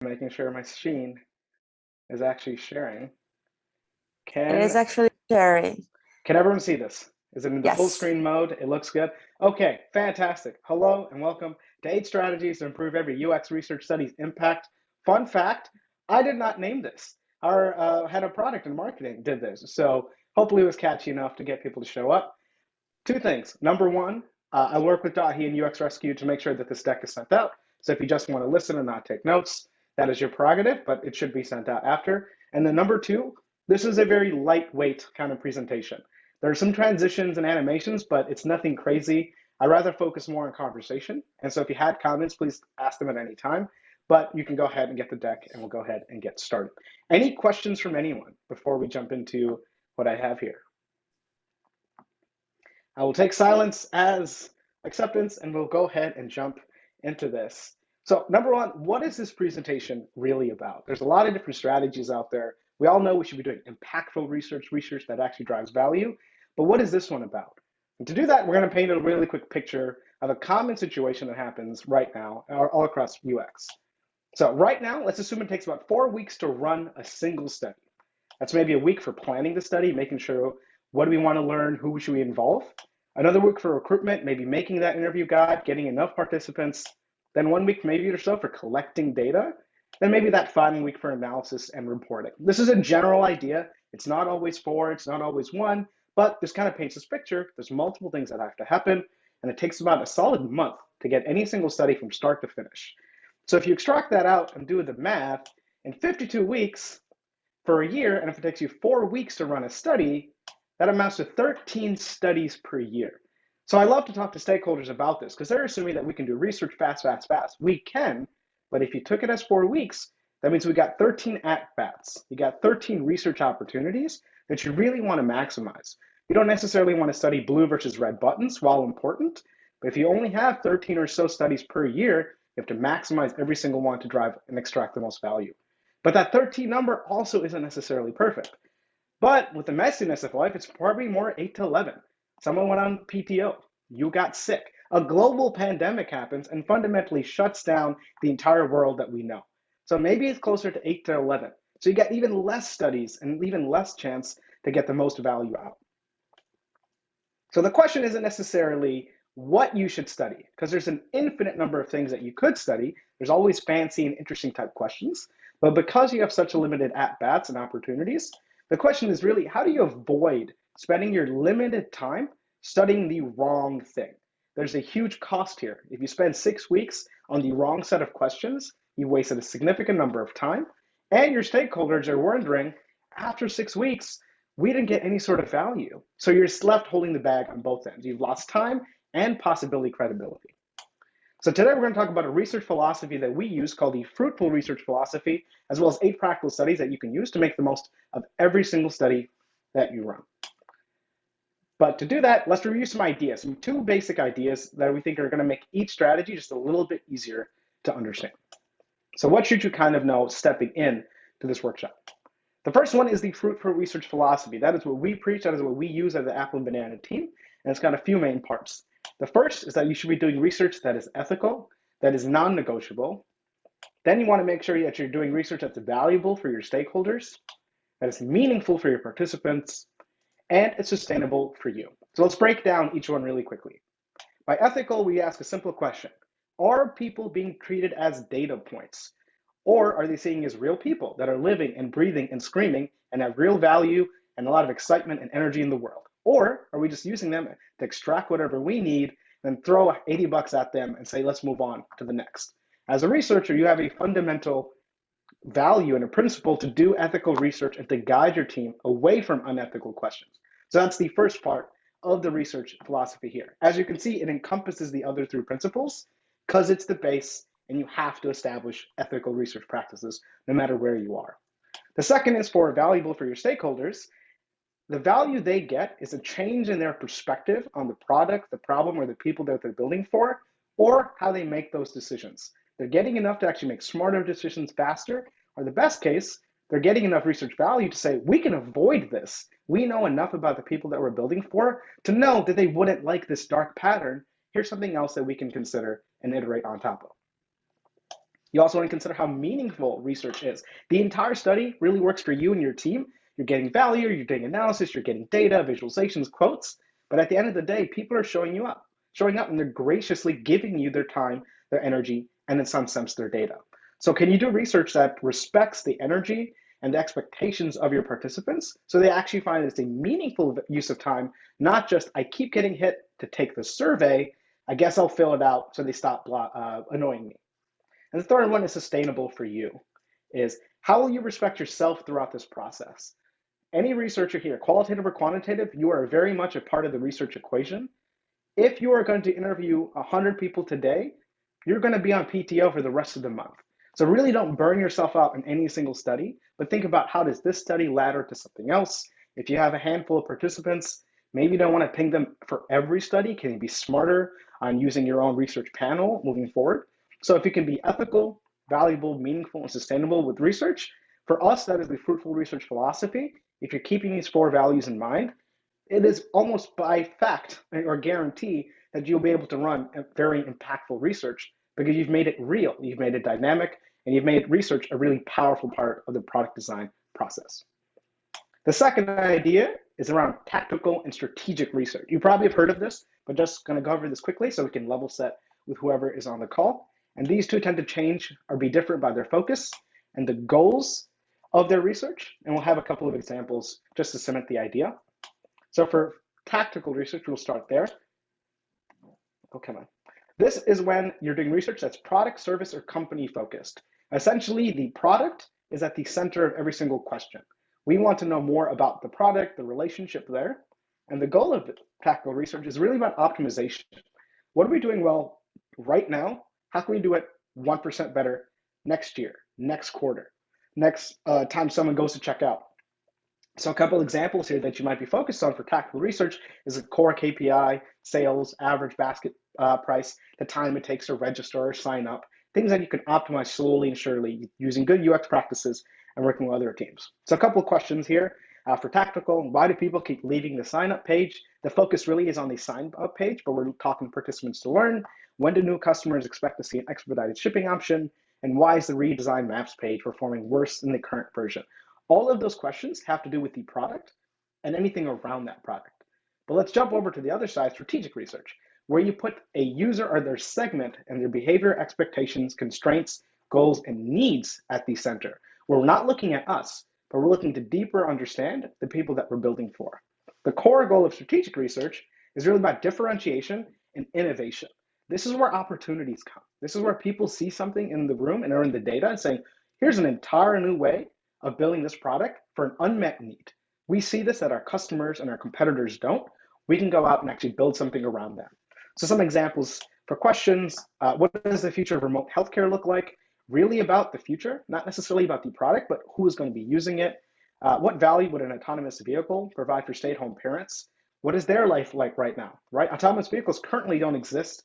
Making sure my screen is actually sharing. It is Can actually sharing. can everyone see this? Is it in the full Yes. screen mode? It looks good. Okay, fantastic. Hello and welcome to 8 strategies to improve every UX research study's impact. Fun fact, I did not name this. Our head of product and marketing did this. So hopefully it was catchy enough to get people to show up. Two things. Number one, I work with Dahi and UX Rescue to make sure that this deck is sent out. So if you just want to listen and not take notes, that is your prerogative, but it should be sent out after. And then number two, this is a very lightweight kind of presentation. There are some transitions and animations, but it's nothing crazy. I rather focus more on conversation. And so if you had comments, please ask them at any time. But you can go ahead and get the deck and we'll go ahead and get started. Any questions from anyone before we jump into what I have here? I will take silence as acceptance and we'll go ahead and jump into this. So, number one, what is this presentation really about? There's a lot of different strategies out there. We all know we should be doing impactful research, research that actually drives value. But what is this one about? And to do that, we're going to paint a really quick picture of a common situation that happens right now all across UX. So, right now, let's assume it takes about 4 weeks to run a single study. That's maybe a week for planning the study, making sure what do we want to learn, who should we involve. Another week for recruitment, maybe making that interview guide, getting enough participants. Then 1 week maybe or so for collecting data. Then maybe that final week for analysis and reporting. This is a general idea. It's not always four, it's not always one, but this kind of paints this picture. There's multiple things that have to happen, and it takes about a solid month to get any single study from start to finish. So if you extract that out and do the math, in 52 weeks, for a year, and if it takes you 4 weeks to run a study, that amounts to 13 studies per year. So I love to talk to stakeholders about this because they're assuming that we can do research fast, fast, fast. We can, but if you took it as 4 weeks, that means we got 13 at-bats. You got 13 research opportunities that you really want to maximize. You don't necessarily want to study blue versus red buttons, while important, but if you only have 13 or so studies per year, you have to maximize every single one to drive and extract the most value. But that 13 number also isn't necessarily perfect. But with the messiness of life, it's probably more 8 to 11. Someone went on PTO. You got sick. A global pandemic happens and fundamentally shuts down the entire world that we know. So maybe it's closer to 8 to 11. So you get even less studies and even less chance to get the most value out. So the question isn't necessarily what you should study, because there's an infinite number of things that you could study. There's always fancy and interesting type questions. But because you have such a limited at-bats and opportunities, the question is really, how do you avoid spending your limited time studying the wrong thing? There's a huge cost here. If you spend 6 weeks on the wrong set of questions, you wasted a significant number of time, and your stakeholders are wondering, after 6 weeks, we didn't get any sort of value. So you're just left holding the bag on both ends. You've lost time and possibility credibility. So today we're going to talk about a research philosophy that we use called the fruitful research philosophy, as well as 8 practical studies that you can use to make the most of every single study that you run. But to do that, let's review some ideas, some 2 basic ideas that we think are going to make each strategy just a little bit easier to understand. So what should you kind of know stepping in to this workshop? The first one is the fruitful research philosophy. That is what we preach, that is what we use as the Apple&Banana team, and it's got a few main parts. The first is that you should be doing research that is ethical, that is non-negotiable. Then you want to make sure that you're doing research that's valuable for your stakeholders, that is meaningful for your participants, and it's sustainable for you. So let's break down each one really quickly. By ethical, we ask a simple question. Are people being treated as data points? Or are they seeing as real people that are living and breathing and screaming and have real value and a lot of excitement and energy in the world? Or are we just using them to extract whatever we need and throw 80 bucks at them and say, let's move on to the next? As a researcher, you have a fundamental value and a principle to do ethical research and to guide your team away from unethical questions. So that's the first part of the research philosophy here. As you can see, it encompasses the other 3 principles because it's the base and you have to establish ethical research practices no matter where you are. The second is for valuable for your stakeholders. The value they get is a change in their perspective on the product, the problem, or the people that they're building for, or how they make those decisions. They're getting enough to actually make smarter decisions faster, or the best case, they're getting enough research value to say, we can avoid this. We know enough about the people that we're building for to know that they wouldn't like this dark pattern. Here's something else that we can consider and iterate on top of. You also want to consider how meaningful research is. The entire study really works for you and your team. You're getting value, you're getting analysis, you're getting data, visualizations, quotes. But at the end of the day, people are showing up, and they're graciously giving you their time, their energy, and in some sense, their data. So can you do research that respects the energy and the expectations of your participants so they actually find it's a meaningful use of time, not just I keep getting hit to take the survey, I guess I'll fill it out so they stop annoying me. And the third one is sustainable for you, is how will you respect yourself throughout this process? Any researcher here, qualitative or quantitative, you are very much a part of the research equation. If you are going to interview 100 people today, you're going to be on PTO for the rest of the month. So really don't burn yourself out in any single study, but think about how does this study ladder to something else? If you have a handful of participants, maybe you don't want to ping them for every study. Can you be smarter on using your own research panel moving forward? So if you can be ethical, valuable, meaningful, and sustainable with research, for us, that is the fruitful research philosophy. If you're keeping these 4 values in mind, it is almost by fact or guarantee that you'll be able to run a very impactful research because you've made it real, you've made it dynamic, and you've made research a really powerful part of the product design process. The second idea is around tactical and strategic research. You probably have heard of this, but just going to go over this quickly so we can level set with whoever is on the call. And these two tend to change or be different by their focus and the goals of their research. And we'll have a couple of examples just to cement the idea. So for tactical research, we'll start there. Oh, come on. This is when you're doing research that's product, service, or company focused. Essentially, the product is at the center of every single question. We want to know more about the product, the relationship there. And the goal of tactical research is really about optimization. What are we doing well right now? How can we do it 1% better next year, next quarter, next time someone goes to check out? So a couple examples here that you might be focused on for tactical research is a core KPI, sales, average basket price, the time it takes to register or sign up, things that you can optimize slowly and surely using good UX practices and working with other teams. So a couple of questions here for tactical. Why do people keep leaving the sign up page? The focus really is on the sign up page, but we're talking participants to learn. When do new customers expect to see an expedited shipping option? And why is the redesigned maps page performing worse than the current version? All of those questions have to do with the product and anything around that product. But let's jump over to the other side, strategic research, where you put a user or their segment and their behavior, expectations, constraints, goals, and needs at the center. Where we're not looking at us, but we're looking to deeper understand the people that we're building for. The core goal of strategic research is really about differentiation and innovation. This is where opportunities come. This is where people see something in the room and are in the data and saying, here's an entire new way of building this product for an unmet need. We see this that our customers and our competitors don't. We can go out and actually build something around that. So some examples for questions. What does the future of remote healthcare look like? Really about the future, not necessarily about the product, but who is going to be using it. What value would an autonomous vehicle provide for stay-at-home parents? What is their life like right now, right? Autonomous vehicles currently don't exist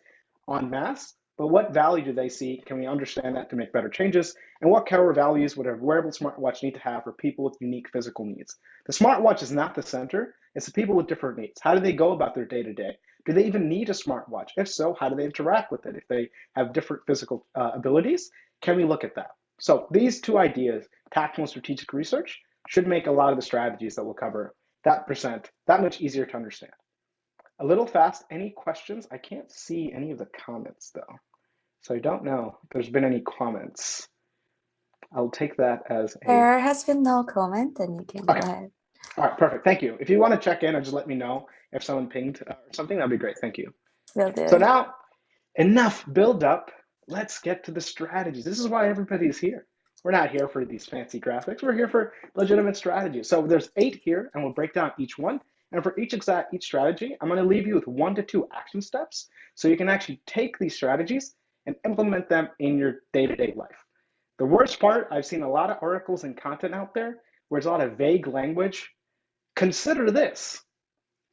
en masse, but what value do they see? Can we understand that to make better changes? And what core values would a wearable smartwatch need to have for people with unique physical needs? The smartwatch is not the center, it's the people with different needs. How do they go about their day-to-day? Do they even need a smartwatch? If so, how do they interact with it? If they have different physical abilities, can we look at that? So these two ideas, tactical and strategic research, should make a lot of the strategies that we'll cover that much easier to understand. A little fast, any questions? I can't see any of the comments though. So I don't know if there's been any comments. I'll take that as a... There has been no comment, and you can go ahead. All right, perfect. Thank you. If you want to check in or just let me know if someone pinged or something, that'd be great. Thank you. Will do. So now, enough build up. Let's get to the strategies. This is why everybody's here. We're not here for these fancy graphics. We're here for legitimate strategies. So there's 8 here, and we'll break down each one. And for each strategy, I'm going to leave you with 1 to 2 action steps so you can actually take these strategies and implement them in your day-to-day life. The worst part, I've seen a lot of articles and content out there where it's a lot of vague language. Consider this.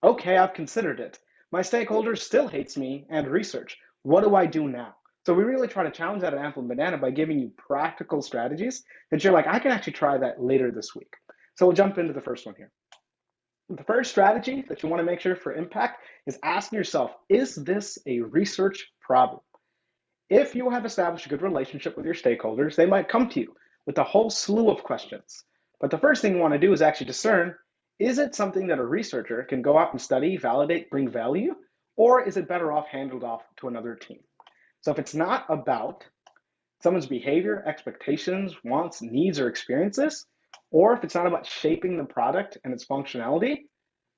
Okay, I've considered it. My stakeholder still hates me and research. What do I do now? So we really try to challenge that at Apple&Banana by giving you practical strategies that you're like, I can actually try that later this week. So we'll jump into the first one here. The first strategy that you want to make sure for impact is asking yourself, is this a research problem? If you have established a good relationship with your stakeholders, they might come to you with a whole slew of questions. But the first thing you want to do is actually discern, is it something that a researcher can go out and study, validate, bring value, or is it better off handled off to another team? So if it's not about someone's behavior, expectations, wants, needs, or experiences, or if it's not about shaping the product and its functionality,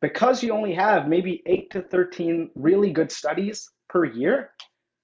because you only have maybe 8 to 13 really good studies per year,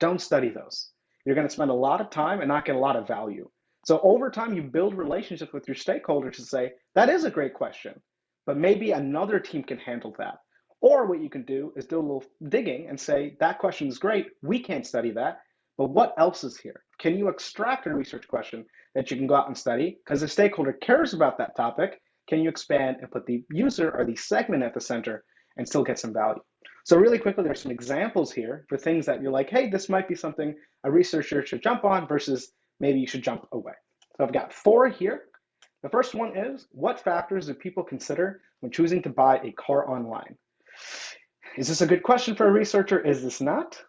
don't study those. You're going to spend a lot of time and not get a lot of value. So over time, you build relationships with your stakeholders to say, that is a great question, but maybe another team can handle that. Or what you can do is do a little digging and say, that question is great, we can't study that, but what else is here? Can you extract a research question that you can go out and study? Because the stakeholder cares about that topic. Can you expand and put the user or the segment at the center and still get some value? So really quickly, there's some examples here for things that you're like, hey, this might be something a researcher should jump on versus maybe you should jump away. So I've got 4 here. The first one is, what factors do people consider when choosing to buy a car online? Is this a good question for a researcher? Is this not?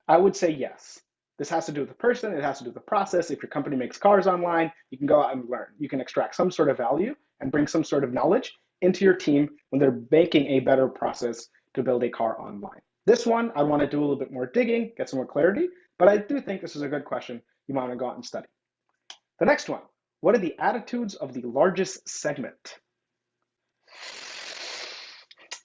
I would say yes. This has to do with the person, it has to do with the process. If your company makes cars online, you can go out and learn. You can extract some sort of value and bring some sort of knowledge into your team when they're making a better process to build a car online. This one, I want to do a little bit more digging, get some more clarity, but I do think this is a good question you want to go out and study. The next one, what are the attitudes of the largest segment?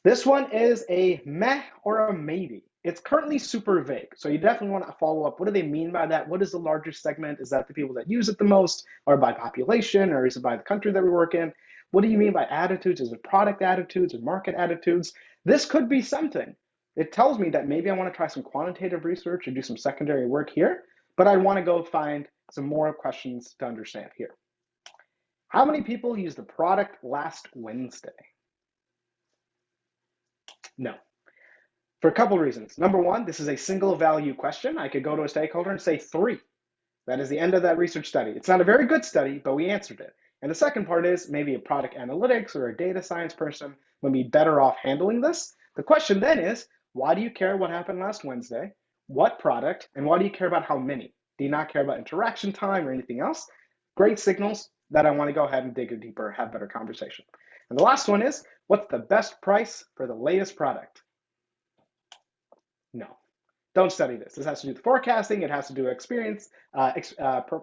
This one is a meh or a maybe. It's currently super vague, so you definitely want to follow up. What do they mean by that? What is the largest segment? Is that the people that use it the most, or by population, or is it by the country that we work in? What do you mean by attitudes? Is it product attitudes or market attitudes? This could be something. It tells me that maybe I want to try some quantitative research or do some secondary work here, but I want to go find some more questions to understand here. How many people used the product last Wednesday? No. For a couple of reasons. Number one, this is a single value question. I could go to a stakeholder and say 3. That is the end of that research study. It's not a very good study, but we answered it. And the second part is maybe a product analytics or a data science person would be better off handling this. The question then is, why do you care what happened last Wednesday? What product? And why do you care about how many? Do you not care about interaction time or anything else? Great signals that I want to go ahead and dig deeper, have better conversation. And the last one is, what's the best price for the latest product? No, don't study this. This has to do with forecasting. It has to do with experience,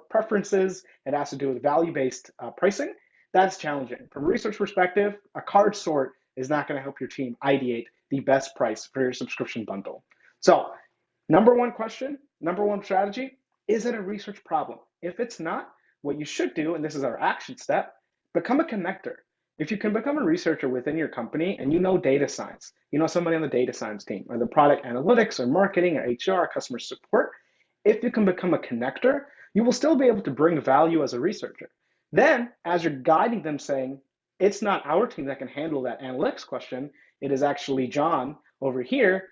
preferences. It has to do with value-based pricing. That's challenging. From a research perspective, a card sort is not going to help your team ideate the best price for your subscription bundle. So, number one question, number one strategy, is it a research problem? If it's not, what you should do, and this is our action step, become a connector. If you can become a researcher within your company and you know data science, you know somebody on the data science team or the product analytics or marketing or HR or customer support, if you can become a connector, you will still be able to bring value as a researcher. Then, as you're guiding them saying, it's not our team that can handle that analytics question, it is actually John over here,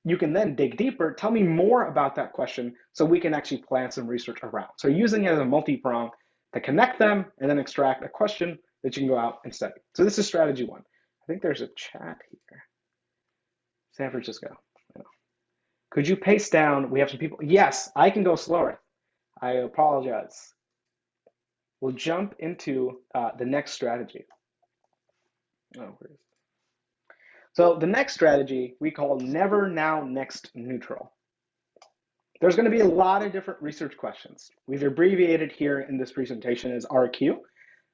you can then dig deeper, tell me more about that question so we can actually plan some research around. So using it as a multi-prong to connect them and then extract a question that you can go out and study. So this is strategy 1. I think there's a chat here. San Francisco. Could you paste down? We have some people. Yes, I can go slower. I apologize. We'll jump into the next strategy. Oh, where is it? So the next strategy we call never, now, next, neutral. There's going to be a lot of different research questions. We've abbreviated here in this presentation as RQ.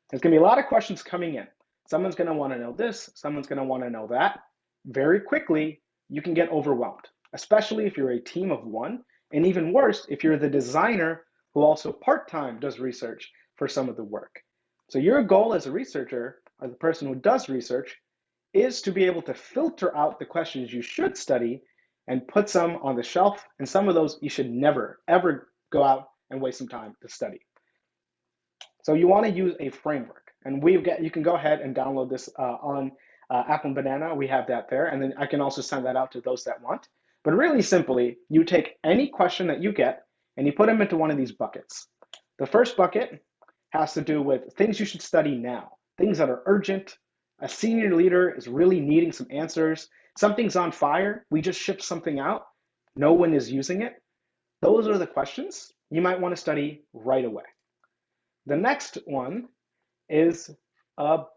There's going to be a lot of questions coming in. Someone's going to want to know this. Someone's going to want to know that. Very quickly, you can get overwhelmed, especially if you're a team of 1, and even worse, if you're the designer who also part-time does research for some of the work. So your goal as a researcher, or the person who does research, is to be able to filter out the questions you should study and put some on the shelf, and some of those you should never, ever go out and waste some time to study. So you want to use a framework, and you can go ahead and download this on Apple&Banana. We have that there, and then I can also send that out to those that want. But really simply, you take any question that you get and you put them into one of these buckets. The first bucket has to do with things you should study now, things that are urgent. A senior leader is really needing some answers. Something's on fire. We just shipped something out. no one is using it, those are the questions you might want to study right away. The next one is about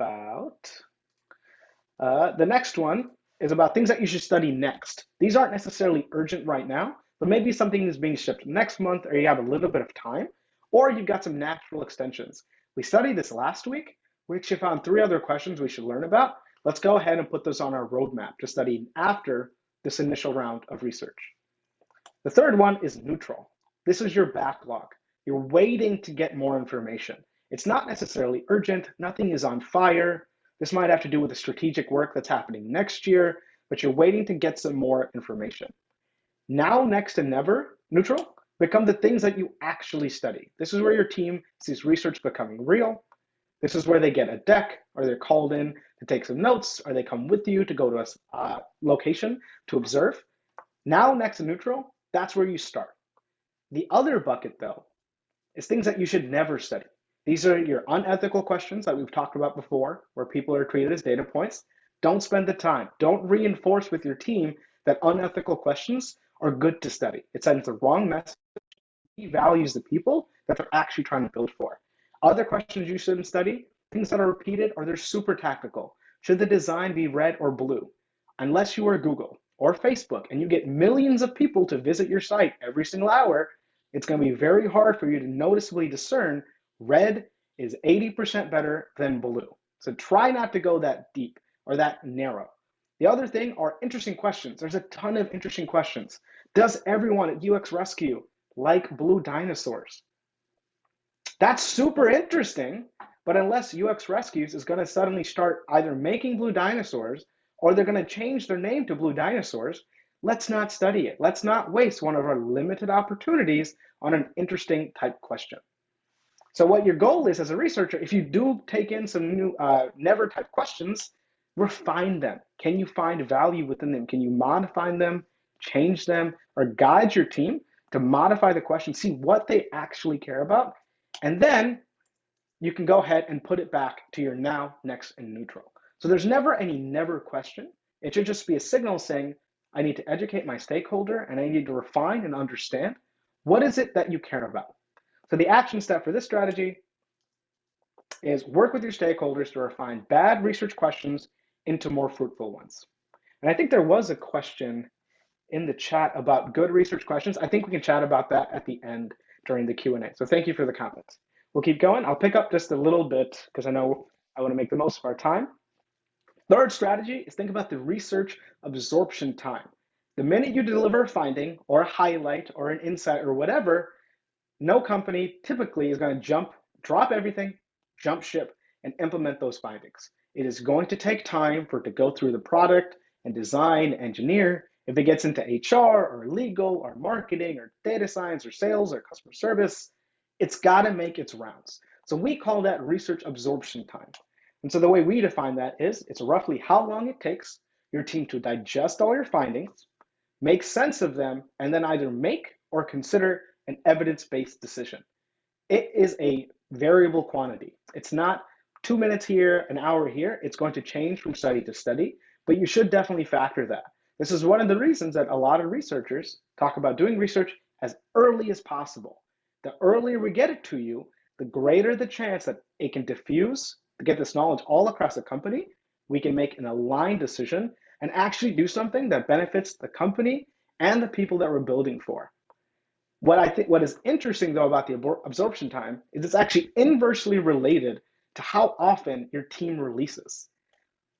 things that you should study next. These aren't necessarily urgent right now, but maybe something is being shipped next month, or you have a little bit of time, or you've got some natural extensions. We studied this last week. We actually found 3 other questions we should learn about. Let's go ahead and put those on our roadmap to study after this initial round of research. The third one is neutral. This is your backlog. You're waiting to get more information. It's not necessarily urgent. Nothing is on fire. This might have to do with the strategic work that's happening next year, but you're waiting to get some more information. Now, next, and never, neutral, become the things that you actually study. This is where your team sees research becoming real. This is where they get a deck, or they're called in to take some notes, or they come with you to go to a location to observe. Now, next, and neutral, that's where you start. The other bucket, though, is things that you should never study. These are your unethical questions that we've talked about before, where people are treated as data points. Don't spend the time. Don't reinforce with your team that unethical questions are good to study. It sends the wrong message. It devalues the people that they're actually trying to build for. Other questions you shouldn't study, things that are repeated, or they're super tactical. Should the design be red or blue? Unless you are Google or Facebook and you get millions of people to visit your site every single hour, it's going to be very hard for you to noticeably discern red is 80% better than blue. So try not to go that deep or that narrow. The other thing are interesting questions. There's a ton of interesting questions. Does everyone at UX Rescue like blue dinosaurs? That's super interesting, but unless UX Rescues is going to suddenly start either making blue dinosaurs or they're going to change their name to blue dinosaurs, let's not study it. Let's not waste one of our limited opportunities on an interesting type question. So what your goal is as a researcher, if you do take in some new never type questions, refine them. Can you find value within them? Can you modify them, change them, or guide your team to modify the question, see what they actually care about, and then you can go ahead and put it back to your now, next, and neutral. So there's never any never question. It should just be a signal saying, I need to educate my stakeholder and I need to refine and understand what is it that you care about. So the action step for this strategy is work with your stakeholders to refine bad research questions into more fruitful ones. And I think there was a question in the chat about good research questions. I think we can chat about that at the end during the Q&A. So thank you for the comments. We'll keep going. I'll pick up just a little bit because I know I want to make the most of our time. Third strategy is think about the research absorption time. The minute you deliver a finding or a highlight or an insight or whatever, no company typically is going to drop everything, jump ship, and implement those findings. It is going to take time for it to go through the product and design, engineer. If it gets into HR or legal or marketing or data science or sales or customer service, it's got to make its rounds. So we call that research absorption time. And so the way we define that is it's roughly how long it takes your team to digest all your findings, make sense of them, and then either make or consider an evidence-based decision. It is a variable quantity. It's not 2 minutes here, an hour here. It's going to change from study to study, but you should definitely factor that. This is one of the reasons that a lot of researchers talk about doing research as early as possible. The earlier we get it to you, the greater the chance that it can diffuse, to get this knowledge all across the company. We can make an aligned decision and actually do something that benefits the company and the people that we're building for. What is interesting though about the absorption time is it's actually inversely related to how often your team releases.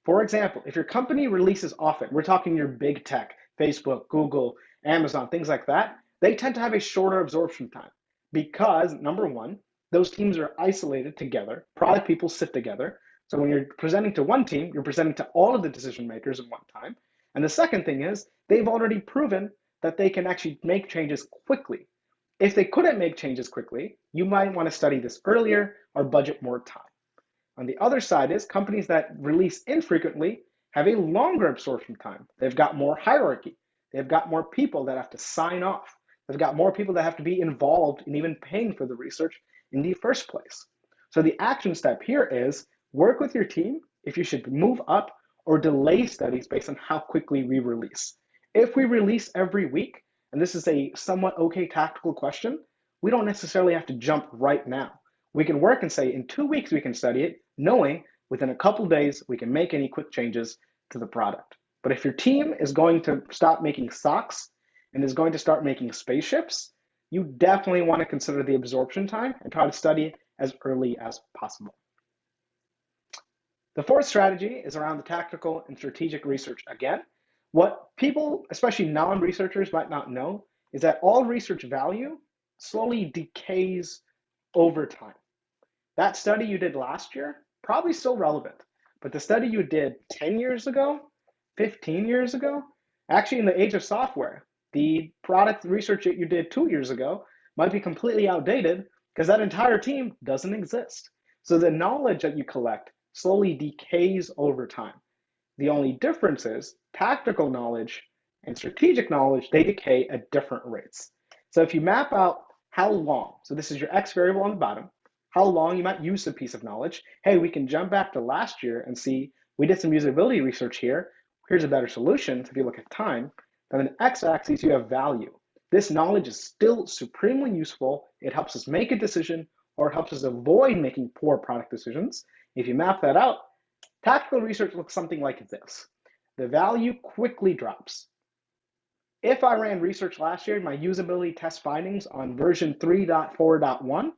For example, if your company releases often, we're talking your big tech, Facebook, Google, Amazon, things like that, they tend to have a shorter absorption time because, number one, those teams are isolated together. Product people sit together. So when you're presenting to one team, you're presenting to all of the decision makers at one time. And the second thing is they've already proven that they can actually make changes quickly. If they couldn't make changes quickly, you might want to study this earlier or budget more time. On the other side is companies that release infrequently have a longer absorption time. They've got more hierarchy. They've got more people that have to sign off. They've got more people that have to be involved in even paying for the research in the first place. So the action step here is work with your team if you should move up or delay studies based on how quickly we release. If we release every week and this is a somewhat okay tactical question, we don't necessarily have to jump right now. We can work and say in 2 weeks we can study it, knowing within a couple days we can make any quick changes to the product. But if your team is going to stop making socks and is going to start making spaceships, you definitely want to consider the absorption time and try to study as early as possible. The fourth strategy is around the tactical and strategic research again. What people, especially non-researchers, might not know is that all research value slowly decays over time. That study you did last year, probably still relevant, but the study you did 10 years ago, 15 years ago, actually in the age of software, the product research that you did 2 years ago might be completely outdated because that entire team doesn't exist. So the knowledge that you collect slowly decays over time. The only difference is tactical knowledge and strategic knowledge, they decay at different rates. So if you map out how long, so this is your X variable on the bottom, how long you might use a piece of knowledge. Hey, we can jump back to last year and see, we did some usability research here. Here's a better solution. So if you look at time, then on the X-axis, you have value. This knowledge is still supremely useful. It helps us make a decision or it helps us avoid making poor product decisions. If you map that out, tactical research looks something like this. The value quickly drops. If I ran research last year, my usability test findings on version 3.4.1,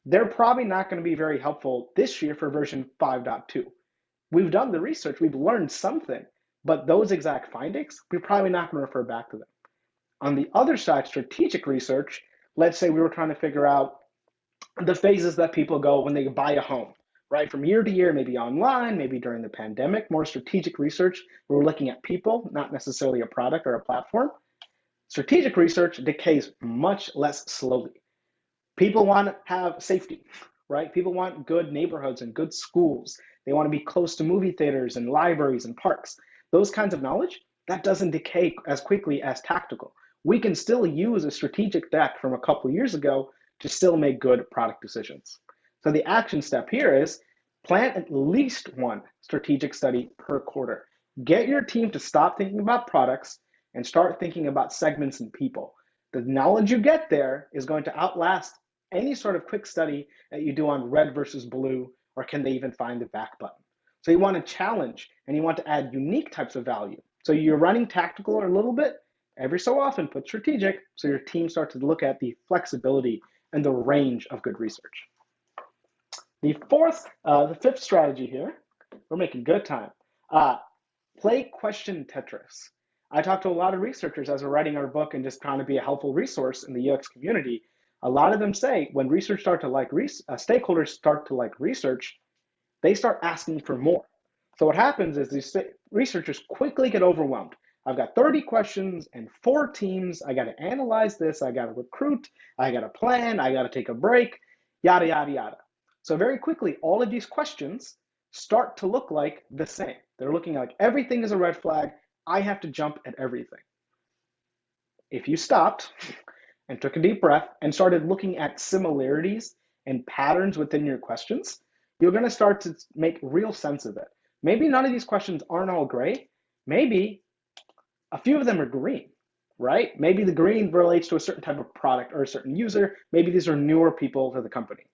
they're probably not going to be very helpful this year for version 5.2. We've done the research, we've learned something, but those exact findings, we're probably not going to refer back to them. On the other side, strategic research, let's say we were trying to figure out the phases that people go when they buy a home, right? From year to year, maybe online, maybe during the pandemic, more strategic research. We're looking at people, not necessarily a product or a platform. Strategic research decays much less slowly. People want to have safety, right? People want good neighborhoods and good schools. They want to be close to movie theaters and libraries and parks. Those kinds of knowledge, that doesn't decay as quickly as tactical. We can still use a strategic deck from a couple years ago to still make good product decisions. So the action step here is plan at least one strategic study per quarter. Get your team to stop thinking about products and start thinking about segments and people. The knowledge you get there is going to outlast any sort of quick study that you do on red versus blue, or can they even find the back button? So you want to challenge and you want to add unique types of value. So you're running tactical a little bit, every so often put strategic, so your team starts to look at the flexibility and the range of good research. The fifth strategy here, we're making good time. Play question Tetris. I talked to a lot of researchers as we're writing our book and just trying to be a helpful resource in the UX community. A lot of them say when stakeholders start to like research, they start asking for more. So what happens is these researchers quickly get overwhelmed. I've got 30 questions and 4 teams. I got to analyze this. I got to recruit. I got to plan. I got to take a break, yada, yada, yada. So very quickly, all of these questions start to look like the same. They're looking like everything is a red flag. I have to jump at everything. If you stopped and took a deep breath and started looking at similarities and patterns within your questions, you're going to start to make real sense of it. Maybe none of these questions aren't all gray. Maybe a few of them are green, right? Maybe the green relates to a certain type of product or a certain user. Maybe these are newer people to the company.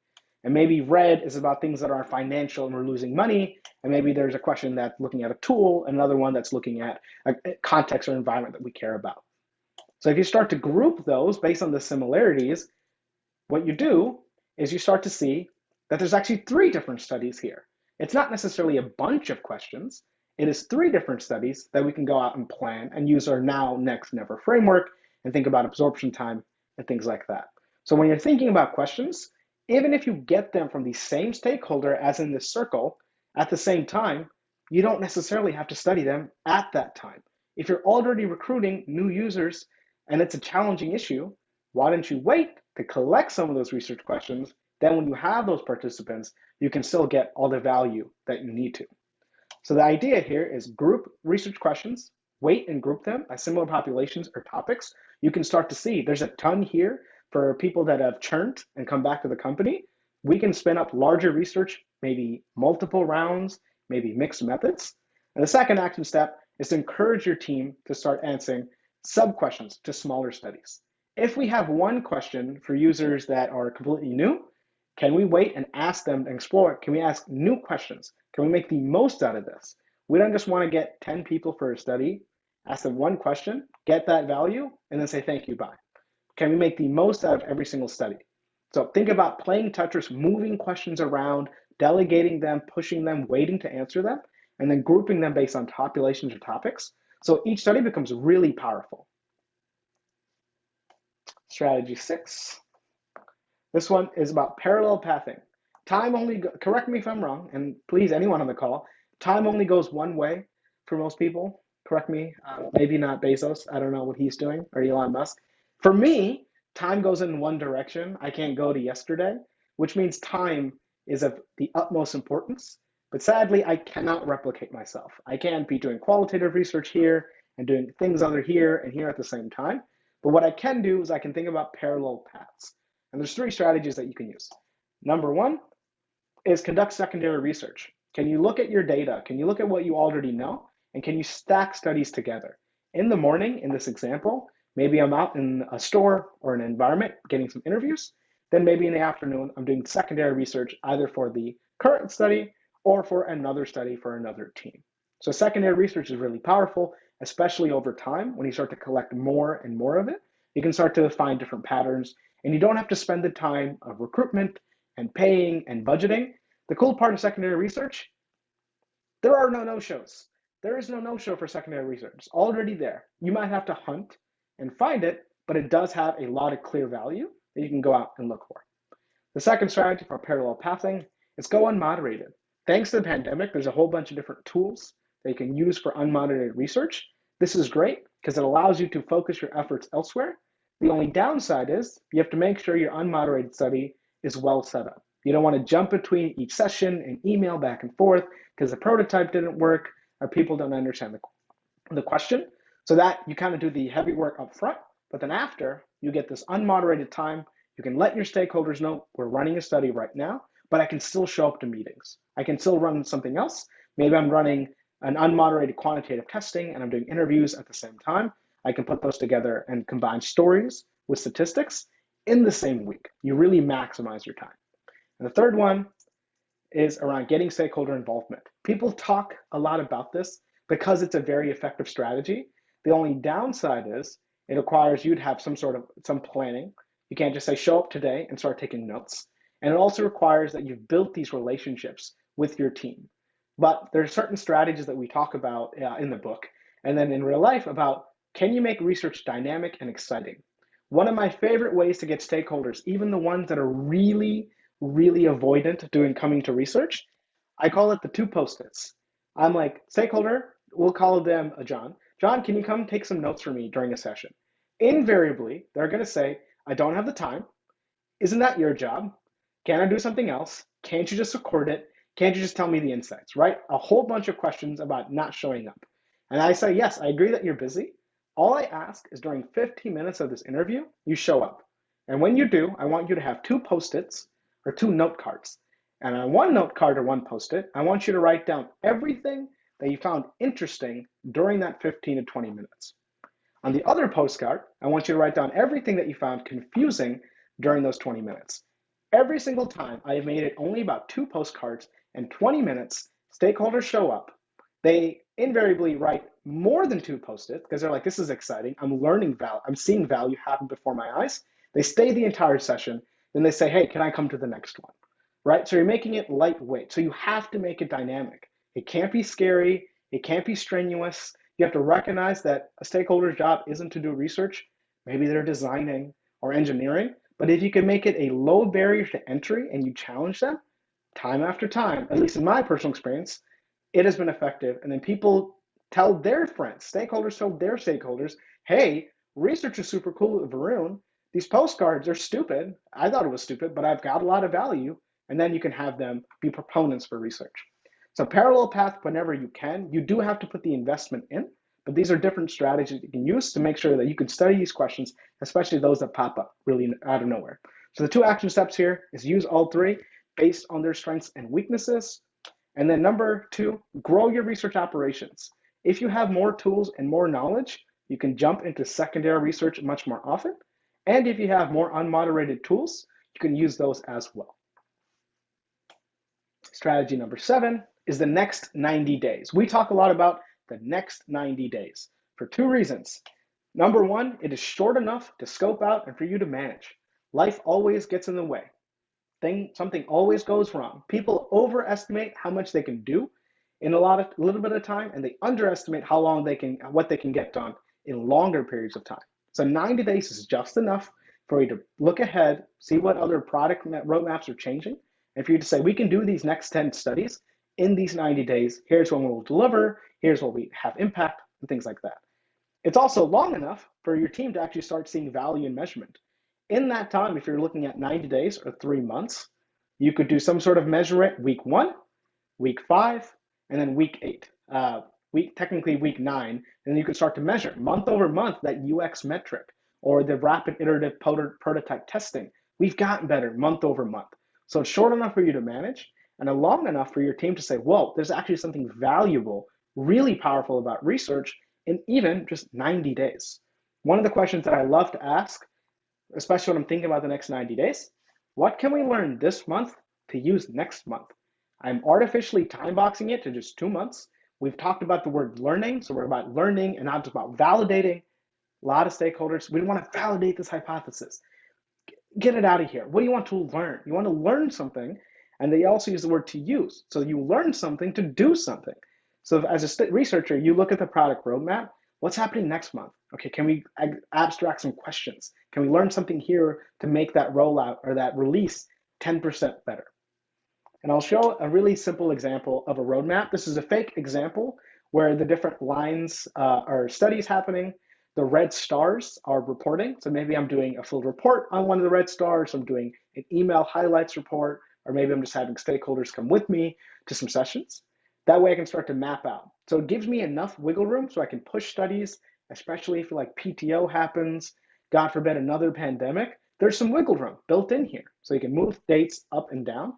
And maybe red is about things that are financial and we're losing money. And maybe there's a question that's looking at a tool, another one that's looking at a context or environment that we care about. So if you start to group those based on the similarities, what you do is you start to see that there's actually 3 different studies here. It's not necessarily a bunch of questions. It is 3 different studies that we can go out and plan and use our now, next, never framework and think about absorption time and things like that. So when you're thinking about questions, even if you get them from the same stakeholder as in this circle, at the same time, you don't necessarily have to study them at that time. If you're already recruiting new users and it's a challenging issue, why don't you wait to collect some of those research questions? Then when you have those participants, you can still get all the value that you need to. So the idea here is group research questions, wait and group them as similar populations or topics. You can start to see there's a ton here for people that have churned and come back to the company. We can spin up larger research, maybe multiple rounds, maybe mixed methods. And the second action step is to encourage your team to start answering Sub-questions to smaller studies. If we have one question for users that are completely new, can we wait and ask them to explore? Can we ask new questions? Can we make the most out of this? We don't just want to get 10 people for a study, ask them one question, get that value, and then say thank you, bye. Can we make the most out of every single study? So think about playing Tetris, moving questions around, delegating them, pushing them, waiting to answer them, and then grouping them based on populations or topics. So each study becomes really powerful. Strategy 6. This one is about parallel pathing. Time only, correct me if I'm wrong, and please, anyone on the call, time only goes one way for most people. Correct me, maybe not Bezos. I don't know what he's doing, or Elon Musk. For me, time goes in one direction. I can't go to yesterday, which means time is of the utmost importance. But sadly, I cannot replicate myself. I can't be doing qualitative research here and doing things other here and here at the same time. But what I can do is I can think about parallel paths. And there's 3 strategies that you can use. Number 1 is conduct secondary research. Can you look at your data? Can you look at what you already know? And can you stack studies together? In the morning, in this example, maybe I'm out in a store or an environment getting some interviews. Then maybe in the afternoon, I'm doing secondary research either for the current study or for another study for another team. So secondary research is really powerful, especially over time. When you start to collect more and more of it, you can start to find different patterns, and you don't have to spend the time of recruitment and paying and budgeting. The cool part of secondary research, there are no no-shows. There is no no-show for secondary research. It's already there. You might have to hunt and find it, but it does have a lot of clear value that you can go out and look for. The second strategy for parallel pathing is go unmoderated. Thanks to the pandemic, there's a whole bunch of different tools that you can use for unmoderated research. This is great because it allows you to focus your efforts elsewhere. The only downside is you have to make sure your unmoderated study is well set up. You don't want to jump between each session and email back and forth because the prototype didn't work or people don't understand the question. So that you kind of do the heavy work up front, but then after you get this unmoderated time, you can let your stakeholders know we're running a study right now, but I can still show up to meetings. I can still run something else. Maybe I'm running an unmoderated quantitative testing and I'm doing interviews at the same time. I can put those together and combine stories with statistics in the same week. You really maximize your time. And the third one is around getting stakeholder involvement. People talk a lot about this because it's a very effective strategy. The only downside is it requires you to have some planning. You can't just say show up today and start taking notes. And it also requires that you've built these relationships with your team. But there are certain strategies that we talk about in the book and then in real life about can you make research dynamic and exciting? One of my favorite ways to get stakeholders, even the ones that are really, really avoidant coming to research, I call it the 2 post-its. I'm like, stakeholder, we'll call them John. John, can you come take some notes for me during a session? Invariably, they're going to say, I don't have the time. Isn't that your job? Can I do something else? Can't you just record it? Can't you just tell me the insights, right? A whole bunch of questions about not showing up. And I say, yes, I agree that you're busy. All I ask is during 15 minutes of this interview, you show up. And when you do, I want you to have 2 post-its or 2 note cards. And on 1 note card or 1 post-it, I want you to write down everything that you found interesting during that 15 to 20 minutes. On the other postcard, I want you to write down everything that you found confusing during those 20 minutes. Every single time, I have made it only about 2 postcards and 20 minutes, stakeholders show up. They invariably write more than 2 post-its because they're like, this is exciting. I'm learning value. I'm seeing value happen before my eyes. They stay the entire session. Then they say, hey, can I come to the next one? Right? So you're making it lightweight. So you have to make it dynamic. It can't be scary. It can't be strenuous. You have to recognize that a stakeholder's job isn't to do research. Maybe they're designing or engineering. But if you can make it a low barrier to entry and you challenge them time after time, at least in my personal experience, it has been effective. And then people tell their friends, stakeholders tell their stakeholders, hey, research is super cool with Varun. These postcards are stupid. I thought it was stupid, but I've got a lot of value. And then you can have them be proponents for research. So parallel path whenever you can. You do have to put the investment in, but these are different strategies you can use to make sure that you can study these questions, especially those that pop up really out of nowhere. So the 2 action steps here is use all 3 based on their strengths and weaknesses. And then number 2, grow your research operations. If you have more tools and more knowledge, You can jump into secondary research much more often. And if you have more unmoderated tools, you can use those as well. Strategy number 7 is the next 90 days. We talk a lot about the next 90 days for 2 reasons. Number 1, it is short enough to scope out and for you to manage. Life always gets in the way. Something always goes wrong. People overestimate how much they can do in a little bit of time, and they underestimate what they can get done in longer periods of time. So 90 days is just enough for you to look ahead, see what other product roadmaps are changing, and for you to say, we can do these next 10 studies in these 90 days. Here's when we'll deliver. Here's what we have impact, and things like that. It's also long enough for your team to actually start seeing value in measurement. In that time, if you're looking at 90 days or 3 months, you could do some sort of measurement week 1, week 5, and then week 8. Technically week 9, and then you can start to measure month over month that UX metric or the rapid iterative prototype testing. We've gotten better month over month. So it's short enough for you to manage and long enough for your team to say, whoa, there's actually something valuable, really powerful about research in even just 90 days. One of the questions that I love to ask, especially when I'm thinking about the next 90 days, what can we learn this month to use next month? I'm artificially time boxing it to just 2 months. We've talked about the word learning, so we're about learning and not just about validating. A lot of stakeholders, we want to validate this hypothesis. Get it out of here. What do you want to learn? You want to learn something, and they also use the word to use. So you learn something to do something. So as a researcher, you look at the product roadmap. What's happening next month? Okay, can we abstract some questions? Can we learn something here to make that rollout or that release 10% better? And I'll show a really simple example of a roadmap. This is a fake example where the different lines are studies happening. The red stars are reporting. So maybe I'm doing a full report on one of the red stars. I'm doing an email highlights report, or maybe I'm just having stakeholders come with me to some sessions. That way I can start to map out. So it gives me enough wiggle room so I can push studies, especially if like PTO happens, God forbid another pandemic. There's some wiggle room built in here. So you can move dates up and down.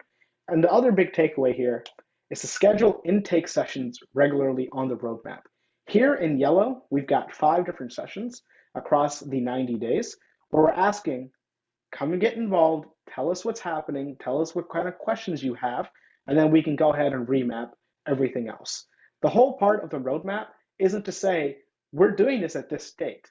And the other big takeaway here is to schedule intake sessions regularly on the roadmap. Here in yellow, we've got 5 different sessions across the 90 days where we're asking, come and get involved, tell us what's happening, tell us what kind of questions you have, and then we can go ahead and remap everything else. The whole part of the roadmap isn't to say, we're doing this at this date.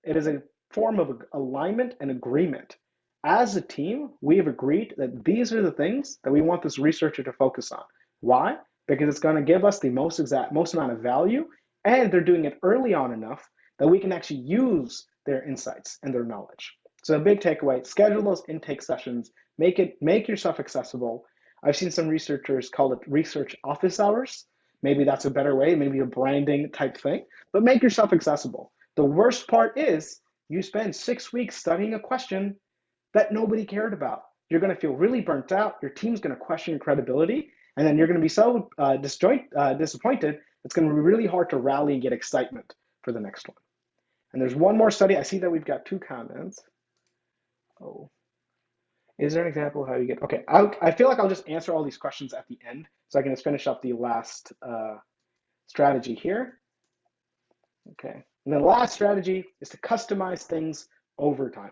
It is a form of alignment and agreement. As a team, we have agreed that these are the things that we want this researcher to focus on. Why? Because it's going to give us the most amount of value, and they're doing it early on enough that we can actually use their insights and their knowledge. So a big takeaway, schedule those intake sessions, make yourself accessible. I've seen some researchers call it research office hours. Maybe that's a better way, maybe a branding type thing, but make yourself accessible. The worst part is you spend 6 weeks studying a question that nobody cared about. You're going to feel really burnt out. Your team's going to question your credibility, and then you're going to be so disappointed, it's going to be really hard to rally and get excitement for the next one. And there's one more study. I see that we've got 2 comments. Oh, is there an example of how you get? Okay, I feel like I'll just answer all these questions at the end, so I can just finish up the last strategy here. Okay, and the last strategy is to customize things over time.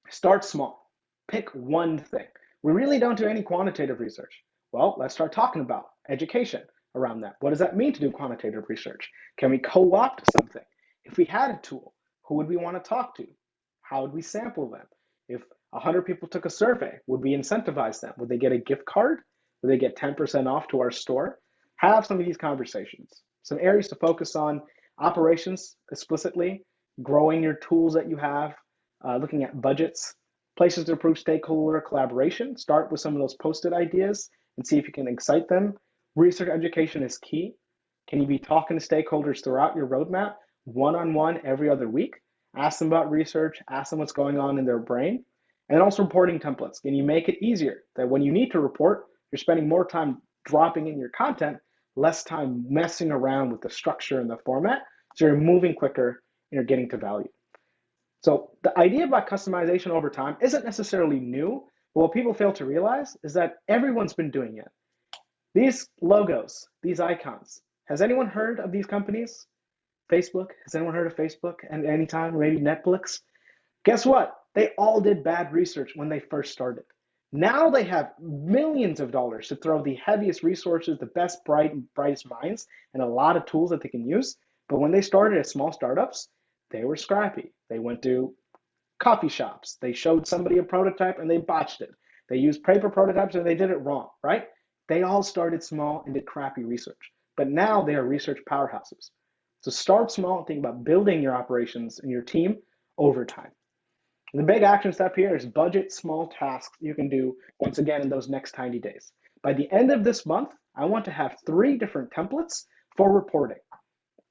Start small. Pick one thing. We really don't do any quantitative research. Well, let's start talking about education around that. What does that mean to do quantitative research? Can we co-opt something? If we had a tool, who would we want to talk to? How would we sample them? If 100 people took a survey, would we incentivize them? Would they get a gift card? Would they get 10% off to our store? Have some of these conversations. Some areas to focus on: operations explicitly, growing your tools that you have, looking at budgets, places to improve stakeholder collaboration. Start with some of those post-it ideas and see if you can excite them. Research education is key. Can you be talking to stakeholders throughout your roadmap, one-on-one every other week? Ask them about research, ask them what's going on in their brain. And then also reporting templates. Can you make it easier that when you need to report, you're spending more time dropping in your content, less time messing around with the structure and the format, so you're moving quicker and you're getting to value. So the idea about customization over time isn't necessarily new, but what people fail to realize is that everyone's been doing it. These logos, these icons, has anyone heard of these companies? Facebook? Has anyone heard of Facebook at any time? Maybe Netflix? Guess what? They all did bad research when they first started. Now they have millions of dollars to throw the heaviest resources, the best, brightest minds, and a lot of tools that they can use. But when they started as small startups, they were scrappy. They went to coffee shops. They showed somebody a prototype and they botched it. They used paper prototypes and they did it wrong, right? They all started small and did crappy research. But now they are research powerhouses. So start small and think about building your operations and your team over time. The big action step here is budget small tasks you can do once again in those next 90 days. By the end of this month, I want to have 3 different templates for reporting.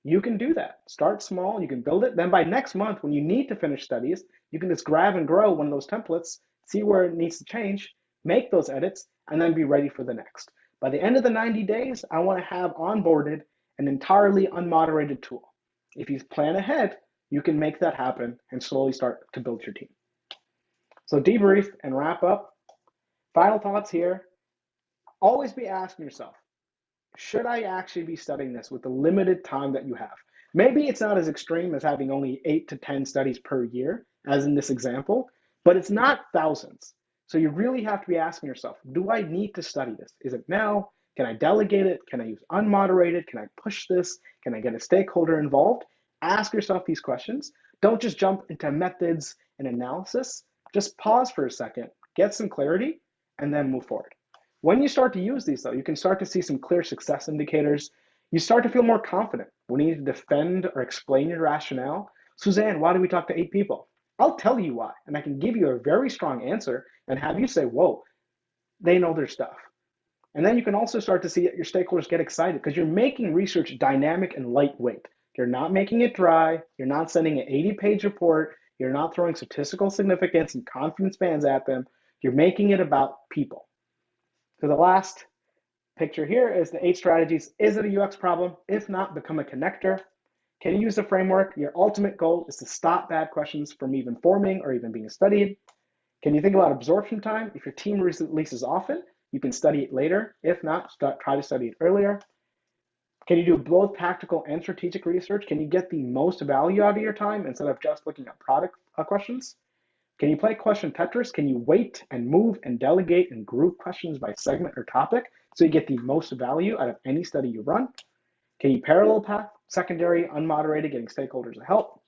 You can do that. Start small, you can build it. Then by next month, when you need to finish studies, you can just grab and grow one of those templates, see where it needs to change, make those edits, and then be ready for the next. By the end of the 90 days, I want to have onboarded an entirely unmoderated tool. If you plan ahead, you can make that happen and slowly start to build your team. So debrief and wrap up. Final thoughts here. Always be asking yourself, should I actually be studying this with the limited time that you have? Maybe it's not as extreme as having only 8 to 10 studies per year, as in this example, but it's not thousands. So you really have to be asking yourself, do I need to study this? Is it now? Can I delegate it? Can I use unmoderated? Can I push this? Can I get a stakeholder involved? Ask yourself these questions. Don't just jump into methods and analysis. Just pause for a second, get some clarity, and then move forward. When you start to use these, though, you can start to see some clear success indicators. You start to feel more confident when you need to defend or explain your rationale. Suzanne, why do we talk to 8 people? I'll tell you why, and I can give you a very strong answer and have you say, whoa, they know their stuff. And then you can also start to see your stakeholders get excited because you're making research dynamic and lightweight. You're not making it dry. You're not sending an 80-page report. You're not throwing statistical significance and confidence bands at them. You're making it about people. So the last picture here is the 8 strategies. Is it a UX problem? If not, become a connector. Can you use the framework? Your ultimate goal is to stop bad questions from even forming or even being studied. Can you think about absorption time? If your team releases often, you can study it later. If not, try to study it earlier. Can you do both tactical and strategic research? Can you get the most value out of your time instead of just looking at product questions? Can you play question Tetris? Can you weight and move and delegate and group questions by segment or topic so you get the most value out of any study you run? Can you parallel path, secondary, unmoderated, getting stakeholders to help?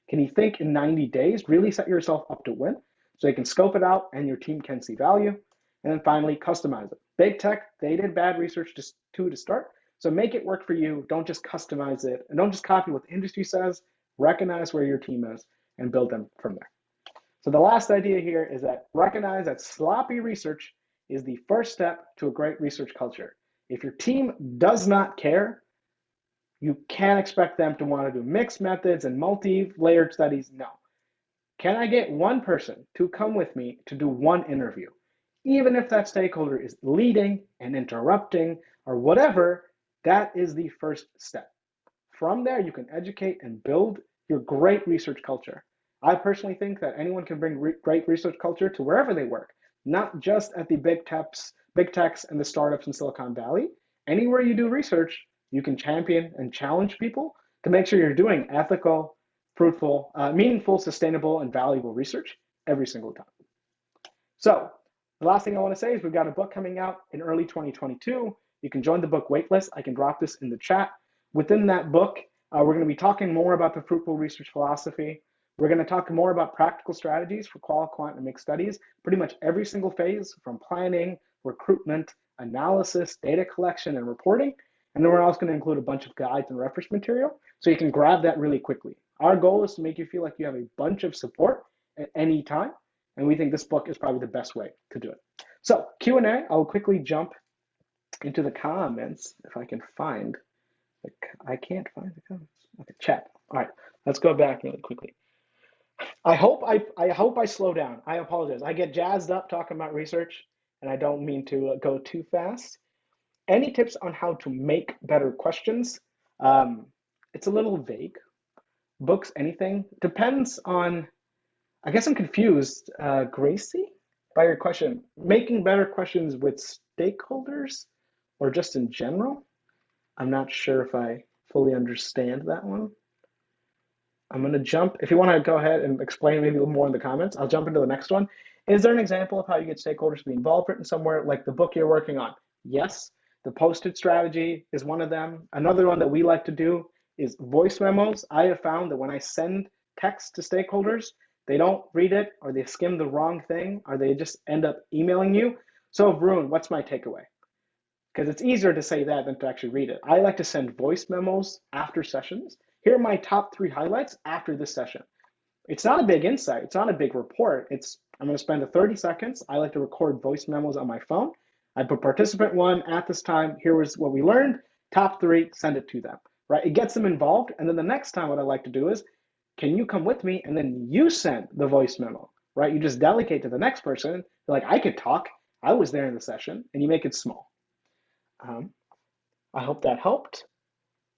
Can you think in 90 days, really set yourself up to win so you can scope it out and your team can see value? And then finally, customize it. Big tech, they did bad research to start. So make it work for you. Don't just customize it and don't just copy what the industry says. Recognize where your team is and build them from there. So the last idea here is that recognize that sloppy research is the first step to a great research culture. If your team does not care, you can't expect them to want to do mixed methods and multi-layered studies. No. Can I get one person to come with me to do one interview? Even if that stakeholder is leading and interrupting or whatever, that is the first step. From there, you can educate and build your great research culture. I personally think that anyone can bring great research culture to wherever they work, not just at the big techs and the startups in Silicon Valley. Anywhere you do research, you can champion and challenge people to make sure you're doing ethical, fruitful, meaningful, sustainable, and valuable research every single time. So the last thing I want to say is we've got a book coming out in early 2022. You can join the book waitlist. I can drop this in the chat. Within that book, we're going to be talking more about the fruitful research philosophy. We're going to talk more about practical strategies for qual, quant, and mixed studies, pretty much every single phase from planning, recruitment, analysis, data collection, and reporting. And then we're also going to include a bunch of guides and reference material so you can grab that really quickly. Our goal is to make you feel like you have a bunch of support at any time. And we think this book is probably the best way to do it. So Q&A, I'll quickly jump into the comments if I can find. I can't find the comments. Okay, chat. All right, let's go back really quickly. I hope I slow down. I apologize. I get jazzed up talking about research, and I don't mean to go too fast. Any tips on how to make better questions? It's a little vague. Books, anything? Depends on, I guess I'm confused, Gracie, by your question. Making better questions with stakeholders or just in general? I'm not sure if I fully understand that one. I'm going to jump. If you want to go ahead and explain maybe a little more in the comments, I'll jump into the next one. Is there an example of how you get stakeholders to be involved written somewhere, like the book you're working on? Yes. The post-it strategy is one of them. Another one that we like to do is voice memos. I have found that when I send text to stakeholders, they don't read it, or they skim the wrong thing, or they just end up emailing you. So, Varun, what's my takeaway? Because it's easier to say that than to actually read it. I like to send voice memos after sessions. Here are my top 3 highlights after this session. It's not a big insight. It's not a big report. I'm going to spend the 30 seconds. I like to record voice memos on my phone. I put participant 1 at this time. Here was what we learned. Top 3, send it to them, right? It gets them involved. And then the next time what I like to do is, can you come with me? And then you send the voice memo, right? You just delegate to the next person. You're like, I could talk. I was there in the session, and you make it small. I hope that helped.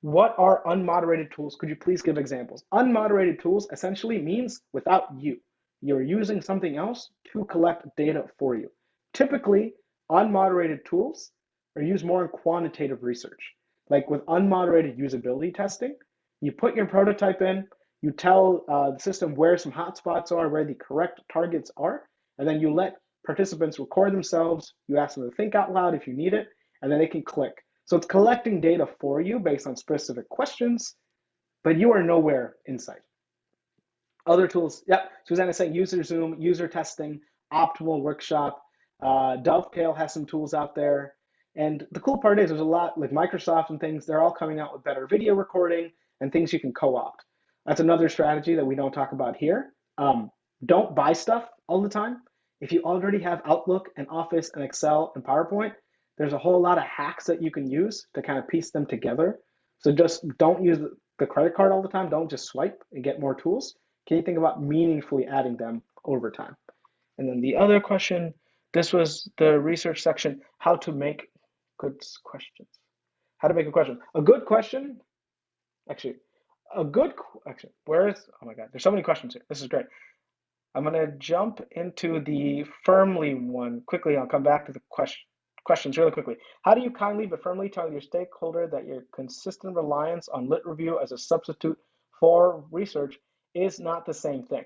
What are unmoderated tools? Could you please give examples? Unmoderated tools essentially means without you. You're using something else to collect data for you. Typically, unmoderated tools are used more in quantitative research. Like with unmoderated usability testing, you put your prototype in, you tell the system where some hotspots are, where the correct targets are, and then you let participants record themselves. You ask them to think out loud if you need it, and then they can click. So it's collecting data for you based on specific questions, but you are nowhere inside. Other tools, yep, Susanna is saying user Zoom, user testing, optimal workshop. Dovetail has some tools out there. And the cool part is there's a lot, like Microsoft and things, they're all coming out with better video recording and things you can co-opt. That's another strategy that we don't talk about here. Don't buy stuff all the time. If you already have Outlook and Office and Excel and PowerPoint, there's a whole lot of hacks that you can use to kind of piece them together. So just don't use the credit card all the time. Don't just swipe and get more tools. Can you think about meaningfully adding them over time? And then the other question, this was the research section, how to make good questions. How to make a question. A good question, actually, oh my God, there's so many questions here. This is great. I'm going to jump into the firmly one quickly. I'll come back to the questions really quickly. How do you kindly but firmly tell your stakeholder that your consistent reliance on lit review as a substitute for research is not the same thing?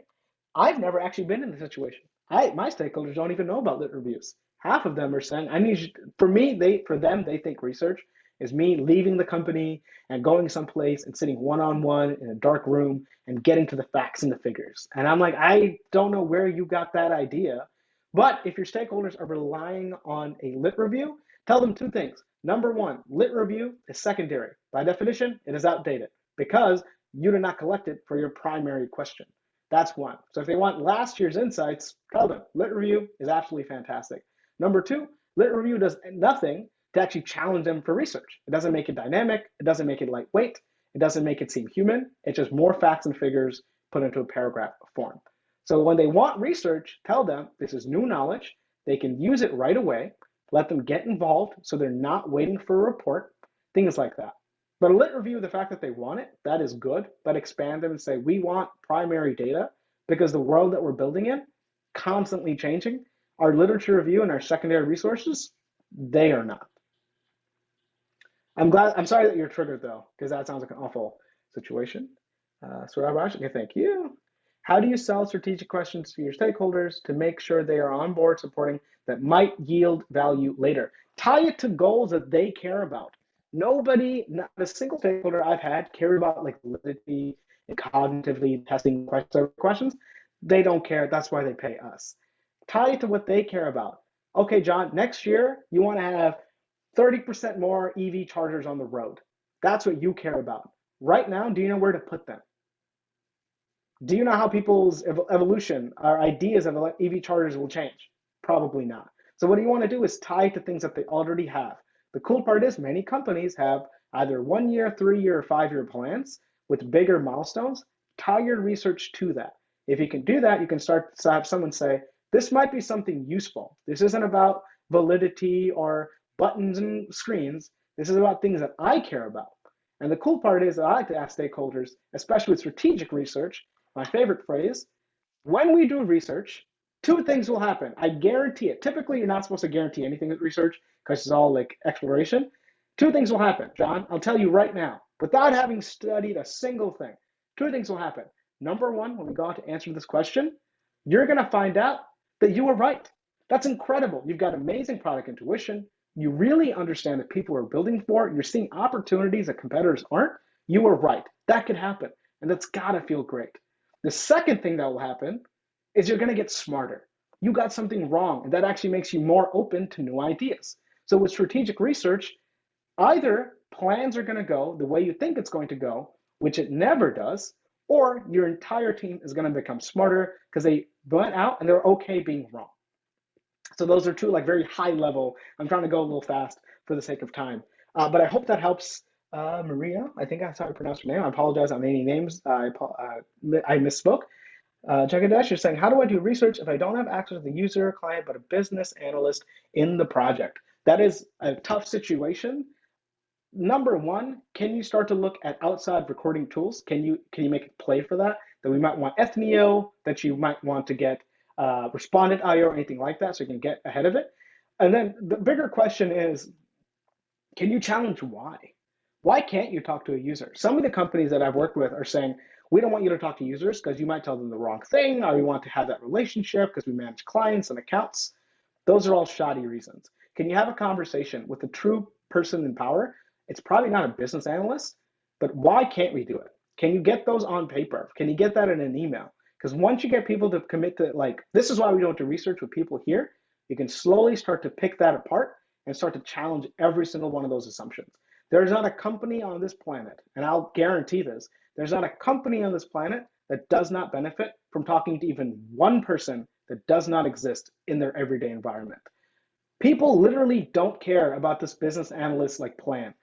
I've never actually been in the situation. My stakeholders don't even know about lit reviews. Half of them are saying, I need you, for them, they think research is me leaving the company and going someplace and sitting one-on-one in a dark room and getting to the facts and the figures. And I'm like, I don't know where you got that idea. But if your stakeholders are relying on a lit review, tell them 2 things. Number 1, lit review is secondary. By definition, it is outdated because you did not collect it for your primary question. That's 1. So if they want last year's insights, tell them lit review is absolutely fantastic. Number 2, lit review does nothing to actually challenge them for research. It doesn't make it dynamic. It doesn't make it lightweight. It doesn't make it seem human. It's just more facts and figures put into a paragraph form. So when they want research, tell them this is new knowledge. They can use it right away. Let them get involved so they're not waiting for a report, things like that. But a lit review, the fact that they want it, that is good. But expand them and say, we want primary data because the world that we're building in, constantly changing. Our literature review and our secondary resources, they are not. I'm sorry that you're triggered though, because that sounds like an awful situation. Suraj, okay, thank you. How do you sell strategic questions to your stakeholders to make sure they are on board supporting that might yield value later? Tie it to goals that they care about. Nobody, not a single stakeholder I've had care about like validity and cognitively testing questions. They don't care. That's why they pay us. Tie it to what they care about. Okay, John, next year you want to have 30% more EV chargers on the road. That's what you care about. Right now, do you know where to put them? Do you know how people's evolution or ideas of EV chargers will change? Probably not. So what you want to do is tie to things that they already have. The cool part is many companies have either 1 year, 3 year, or 5 year plans with bigger milestones. Tie your research to that. If you can do that, you can start to have someone say, this might be something useful. This isn't about validity or buttons and screens. This is about things that I care about. And the cool part is that I like to ask stakeholders, especially with strategic research, my favorite phrase, when we do research, 2 things will happen. I guarantee it. Typically, you're not supposed to guarantee anything with research because it's all like exploration. 2 things will happen, John. I'll tell you right now, without having studied a single thing. two things will happen. Number one, when we go out to answer this question, you're going to find out that you were right. That's incredible. You've got amazing product intuition. You really understand that people are building for. You're seeing opportunities that competitors aren't. You were right. That could happen. And that's got to feel great. The second thing that will happen is you're going to get smarter. You got something wrong, and that actually makes you more open to new ideas. So with strategic research, either plans are going to go the way you think it's going to go, which it never does, or your entire team is going to become smarter because they went out and they're okay being wrong. So those are two like very high level. I'm trying to go a little fast for the sake of time, but I hope that helps. Maria, I think that's how I pronounce your name. I apologize on any names. I misspoke. Jagadesh, you're saying, how do I do research if I don't have access to the user, client, but a business analyst in the project? That is a tough situation. Number one, can you start to look at outside recording tools? Can you make a play for that? That we might want Ethnio, that you might want to get Respondent IO or anything like that, so you can get ahead of it. And then the bigger question is, can you challenge why? Why can't you talk to a user? Some of the companies that I've worked with are saying, we don't want you to talk to users because you might tell them the wrong thing, or we want to have that relationship because we manage clients and accounts. Those are all shoddy reasons. Can you have a conversation with a true person in power? It's probably not a business analyst, but why can't we do it? Can you get those on paper? Can you get that in an email? Because once you get people to commit to, like, this is why we don't do research with people here, you can slowly start to pick that apart and start to challenge every single one of those assumptions. There's not a company on this planet, and I'll guarantee this, there's not a company on this planet that does not benefit from talking to even one person that does not exist in their everyday environment. People literally don't care about this business analyst like plan.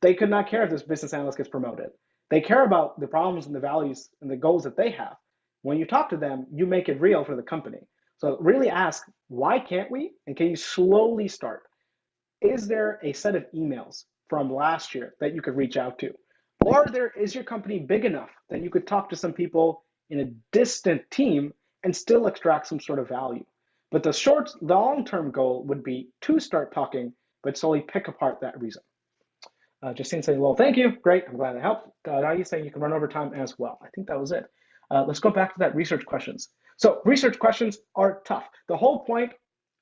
They could not care if this business analyst gets promoted. They care about the problems and the values and the goals that they have. When you talk to them, you make it real for the company. So really ask, why can't we? And can you slowly start? Is there a set of emails from last year that you could reach out to? Or is your company big enough that you could talk to some people in a distant team and still extract some sort of value? But the long-term goal would be to start talking, but slowly pick apart that reason. Justine saying, well, thank you. Great. I'm glad I helped. Now you saying you can run over time as well. I think that was it. Let's go back to that research questions. So research questions are tough. The whole point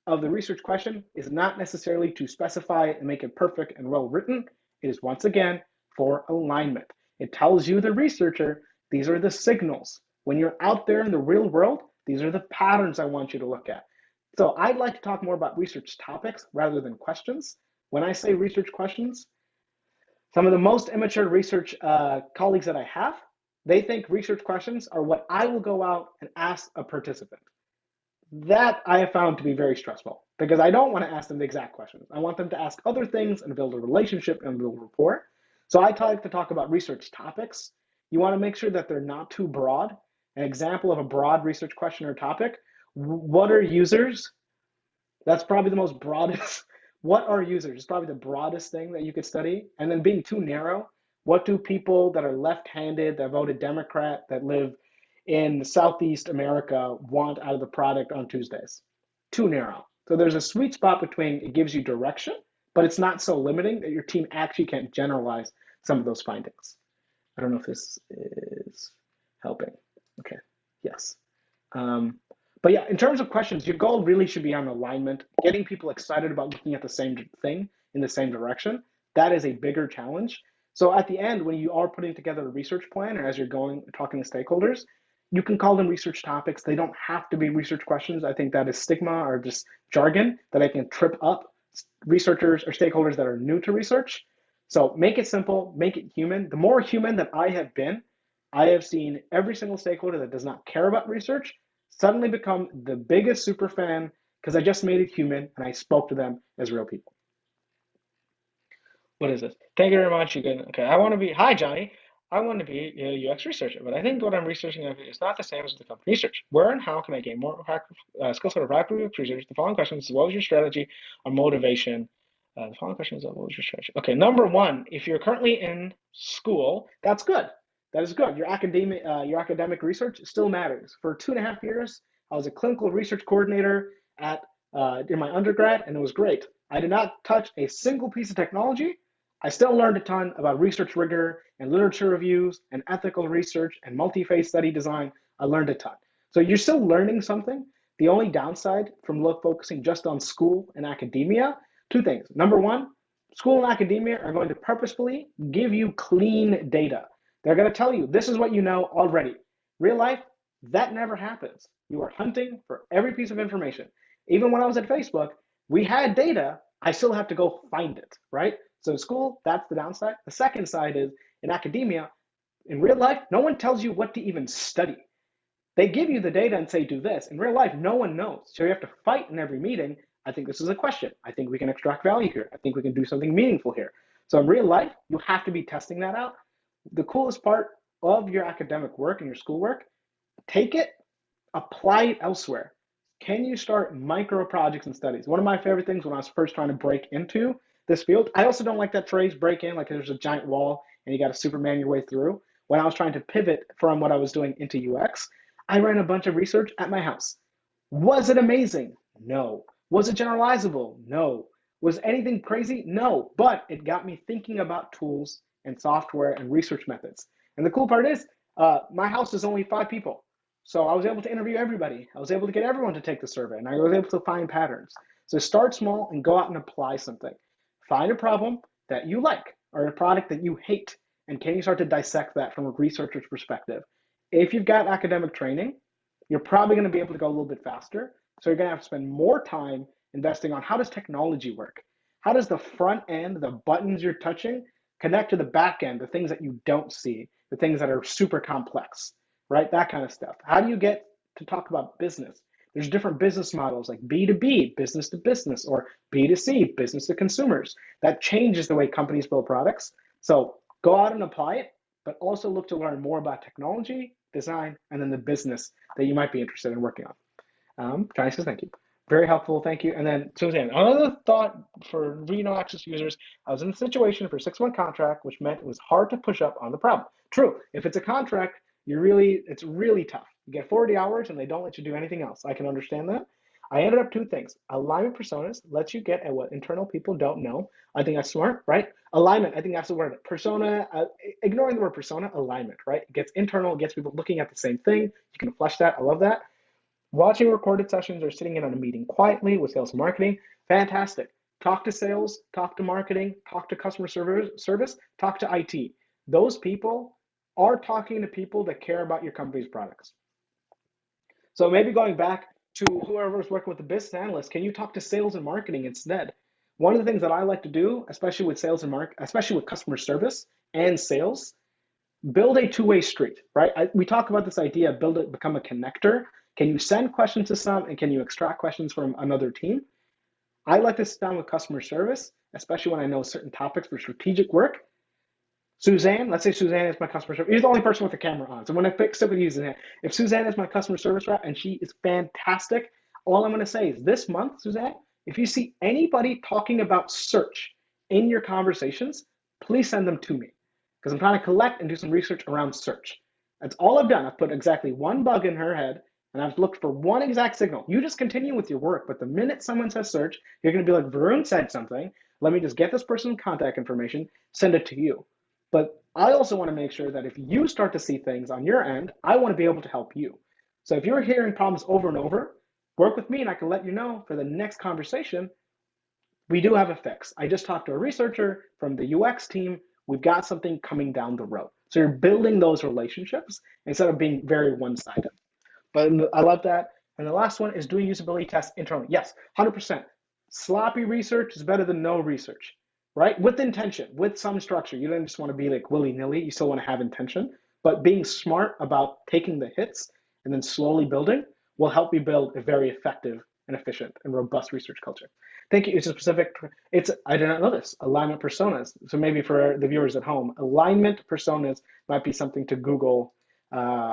of the research question is not necessarily to specify and make it perfect and well written. It is once again for alignment. It tells you, the researcher, these are the signals. When you're out there in the real world, these are the patterns I want you to look at. So I'd like to talk more about research topics rather than questions. When I say research questions, some of the most immature research colleagues that I have, they think research questions are what I will go out and ask a participant. That I have found to be very stressful because I don't want to ask them the exact questions. I want them to ask other things and build a relationship and build rapport. So I like to talk about research topics. You want to make sure that they're not too broad. An example of a broad research question or topic, what are users? That's probably the most broadest. What are users? It's probably the broadest thing that you could study. And then being too narrow, what do people that are left-handed, that voted Democrat, that live in Southeast America want out of the product on Tuesdays? Too narrow. So there's a sweet spot between it gives you direction, but it's not so limiting that your team actually can't generalize some of those findings. I don't know if this is helping. Okay, yes. But yeah, in terms of questions, your goal really should be on alignment, getting people excited about looking at the same thing in the same direction. That is a bigger challenge. So at the end, when you are putting together a research plan, or as you're going talking to stakeholders, you can call them research topics. They don't have to be research questions. I think that is stigma or just jargon that I can trip up researchers or stakeholders that are new to research. So make it simple, make it human. The more human that I have been, I have seen every single stakeholder that does not care about research suddenly become the biggest super fan because I just made it human and I spoke to them as real people. What is this? Thank you very much. You can, okay, hi Johnny. I want to be a UX researcher, but I think what I'm researching is not the same as the company research. Where and how can I gain more skill set of practical research? The following questions is, what was your strategy or motivation? The following question is, what was your strategy? Okay, number one, if you're currently in school, that's good. That is good. Your academic research still matters. For 2.5 years, I was a clinical research coordinator in my undergrad, and it was great. I did not touch a single piece of technology. I still learned a ton about research rigor and literature reviews and ethical research and multi-phase study design. I learned a ton. So you're still learning something. The only downside from focusing just on school and academia, two things. Number one, school and academia are going to purposefully give you clean data. They're going to tell you this is what you know already. Real life, that never happens. You are hunting for every piece of information. Even when I was at Facebook, we had data. I still have to go find it, right? So in school, that's the downside. The second side is in academia, in real life, no one tells you what to even study. They give you the data and say, do this. In real life, no one knows. So you have to fight in every meeting. I think this is a question. I think we can extract value here. I think we can do something meaningful here. So in real life, you have to be testing that out. The coolest part of your academic work and your schoolwork, take it, apply it elsewhere. Can you start micro projects and studies? One of my favorite things when I was first trying to break into this field, I also don't like that phrase break in, like there's a giant wall and you got to Superman your way through. When I was trying to pivot from what I was doing into UX, I ran a bunch of research at my house. Was it amazing? No. Was it generalizable? No. Was anything crazy? No. But it got me thinking about tools and software and research methods. And the cool part is, my house is only 5 people. So I was able to interview everybody. I was able to get everyone to take the survey, and I was able to find patterns. So start small and go out and apply something. Find a problem that you like or a product that you hate, and can you start to dissect that from a researcher's perspective? If you've got academic training, you're probably going to be able to go a little bit faster. So you're going to have to spend more time investing on how does technology work? How does the front end, the buttons you're touching, connect to the back end, the things that you don't see, the things that are super complex, right? That kind of stuff. How do you get to talk about business? There's different business models like B2B, business to business, or B2C, business to consumers. That changes the way companies build products. So go out and apply it, but also look to learn more about technology, design, and then the business that you might be interested in working on. Johnny says thank you. Very helpful, thank you. And then Suzanne, another thought for Reno Access users, I was in a situation for a 6-month contract, which meant it was hard to push up on the problem. True, if it's a contract, it's really tough. You get 40 hours and they don't let you do anything else. I can understand that. I ended up two things. Alignment personas lets you get at what internal people don't know. I think that's smart, right? Alignment, I think that's the word. Persona, ignoring the word persona, alignment, right? It gets internal, it gets people looking at the same thing. You can flesh that. I love that. Watching recorded sessions or sitting in on a meeting quietly with sales and marketing, fantastic. Talk to sales, talk to marketing, talk to customer service, talk to IT. Those people are talking to people that care about your company's products. So maybe going back to whoever's working with the business analyst, can you talk to sales and marketing instead? One of the things that I like to do, especially with sales and especially with customer service and sales, build a two-way street, right? We talk about this idea of become a connector. Can you send questions to some and can you extract questions from another team? I like to sit down with customer service, especially when I know certain topics for strategic work. Suzanne, let's say Suzanne is my customer service. You're the only person with the camera on. So when I stick with you, Suzanne, if Suzanne is my customer service rep and she is fantastic, all I'm going to say is this month, Suzanne, if you see anybody talking about search in your conversations, please send them to me because I'm trying to collect and do some research around search. That's all I've done. I've put exactly one bug in her head and I've looked for one exact signal. You just continue with your work, but the minute someone says search, you're going to be like, Varun said something. Let me just get this person's contact information, send it to you. But I also want to make sure that if you start to see things on your end, I want to be able to help you. So if you're hearing problems over and over, work with me and I can let you know for the next conversation, we do have a fix. I just talked to a researcher from the UX team. We've got something coming down the road. So you're building those relationships instead of being very one-sided. But I love that. And the last one is doing usability tests internally. Yes, 100%. Sloppy research is better than no research, right? With intention, with some structure. You don't just want to be like willy-nilly. You still want to have intention. But being smart about taking the hits and then slowly building will help you build a very effective and efficient and robust research culture. Thank you. It's a specific, I did not know this, alignment personas. So maybe for the viewers at home, alignment personas might be something to Google.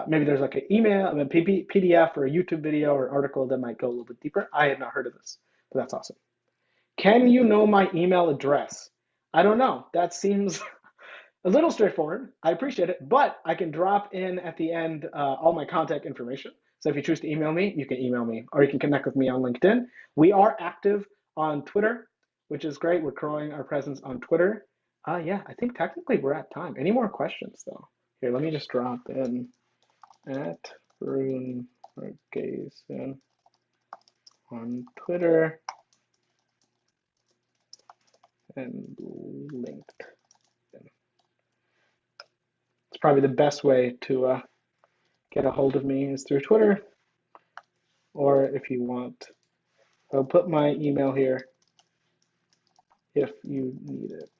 Maybe there's like an email, a PDF or a YouTube video or article that might go a little bit deeper. I had not heard of this, but that's awesome. Can you know my email address? I don't know. That seems a little straightforward. I appreciate it, but I can drop in at the end all my contact information. So if you choose to email me, you can email me, or you can connect with me on LinkedIn. We are active on Twitter, which is great. We're growing our presence on Twitter. Yeah, I think technically we're at time. Any more questions though? Here, let me just drop in at Varun Gazen on Twitter and linked. It's probably the best way to get a hold of me is through Twitter, or if you want, I'll put my email here if you need it.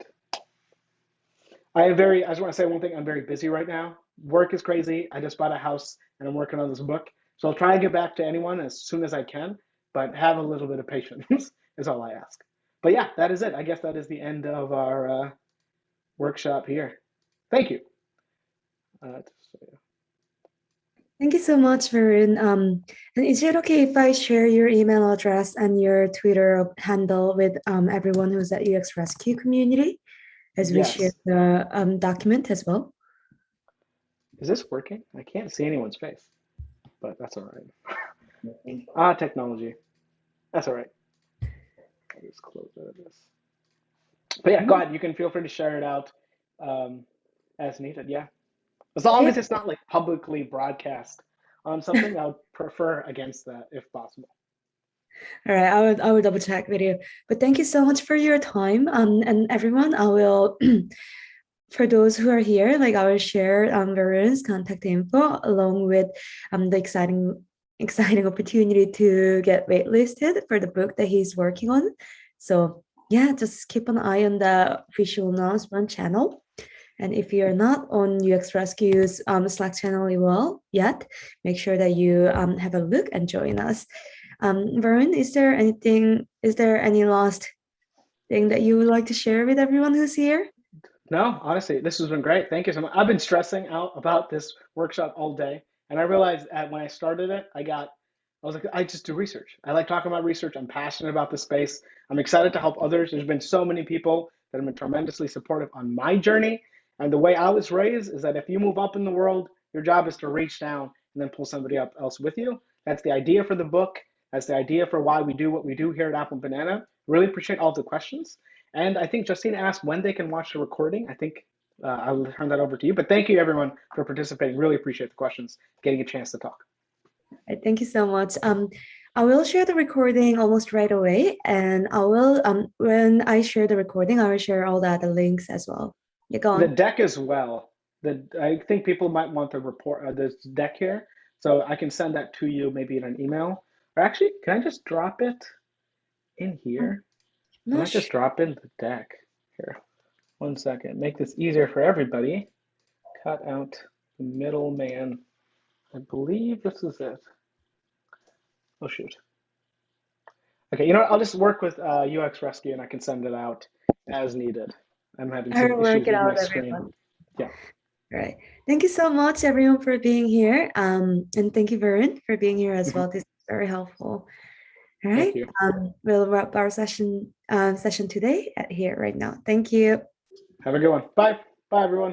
I just want to say one thing, I'm very busy right now. Work is crazy. I just bought a house and I'm working on this book. So I'll try and get back to anyone as soon as I can, but have a little bit of patience is all I ask. But yeah, that is it. I guess that is the end of our workshop here. Thank you. Thank you so much, Varun. And is it okay if I share your email address and your Twitter handle with everyone who's at UX Rescue community as we share Yes. the document as well? Is this working? I can't see anyone's face, but that's all right. Technology. That's all right. I'll just close out of this. But yeah, go ahead. You can feel free to share it out as needed. Yeah. As long as it's not like publicly broadcast on something, I would prefer against that if possible. All right, I will double check with you. But thank you so much for your time. And everyone, I will for those who are here, like I will share Varun's contact info along with the exciting opportunity to get waitlisted for the book that he's working on. So yeah, just keep an eye on the official announcement channel. And if you're not on UX Rescue's Slack channel yet, make sure that you have a look and join us. Varun, is there any last thing that you would like to share with everyone who's here? No, honestly, this has been great. Thank you so much. I've been stressing out about this workshop all day, and I realized when I started it, I was like, I just do research. I like talking about research. I'm passionate about the space. I'm excited to help others. There's been so many people that have been tremendously supportive on my journey. And the way I was raised is that if you move up in the world, your job is to reach down and then pull somebody up else with you. That's the idea for the book. That's the idea for why we do what we do here at Apple&Banana. Really appreciate all the questions. And I think Justine asked when they can watch the recording. I think I'll turn that over to you. But thank you, everyone, for participating. Really appreciate the questions, getting a chance to talk. Thank you so much. I will share the recording almost right away, and I will when I share the recording, I will share all the other links as well. Yeah, go on. The deck as well. I think people might want the report, this deck here, so I can send that to you maybe in an email. Or actually, can I just drop it in here? I might just drop in the deck here. 1 second. Make this easier for everybody. Cut out the middleman. I believe this is it. Oh, shoot. Okay, you know what? I'll just work with UX Rescue and I can send it out as needed. I'm having some issues with my screen. Everyone. Yeah. All right. Thank you so much, everyone, for being here. And thank you, Varun, for being here as well. This is very helpful. All right. Thank you. We'll wrap our session today here right now. Thank you. Have a good one. Bye. Bye, everyone.